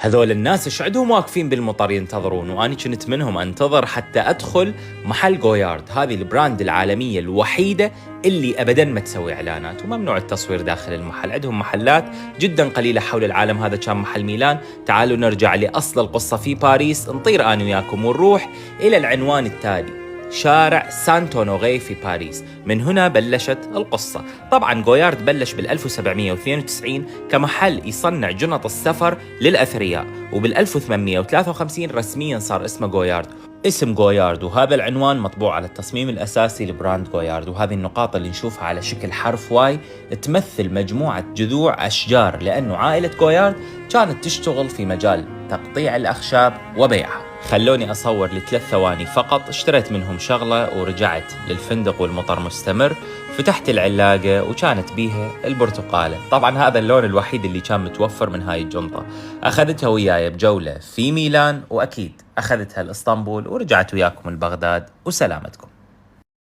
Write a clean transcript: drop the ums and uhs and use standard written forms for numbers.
هذول الناس ايش عندهم واقفين بالمطار ينتظرون، وأنا كنت منهم أنتظر حتى أدخل محل غويارد. هذه البراند العالمية الوحيدة اللي أبداً ما تسوي إعلانات، وممنوع التصوير داخل المحل. عندهم محلات جداً قليلة حول العالم، هذا كان محل ميلان. تعالوا نرجع لأصل القصة في باريس، نطير أنا وياكم ونروح إلى العنوان التالي: شارع سانت أونوري في باريس. من هنا بلشت القصة. طبعاً غويارد بلش بال1792 كمحل يصنع جنط السفر للأثرياء، وبال1853 رسمياً صار اسمه غويارد. اسم غويارد وهذا العنوان مطبوع على التصميم الأساسي لبراند غويارد، وهذه النقاط اللي نشوفها على شكل حرف واي تمثل مجموعة جذوع أشجار، لأنه عائلة غويارد كانت تشتغل في مجال تقطيع الأخشاب وبيعها. خلوني أصور ل3 ثواني فقط. اشتريت منهم شغلة ورجعت للفندق والمطر مستمر. فتحت العلاقة وكانت بيها البرتقالة. طبعا هذا اللون الوحيد اللي كان متوفر من هاي الجنطة. أخذتها وياي بجولة في ميلان، وأكيد أخذتها لإسطنبول، ورجعت وياكم لبغداد، وسلامتكم.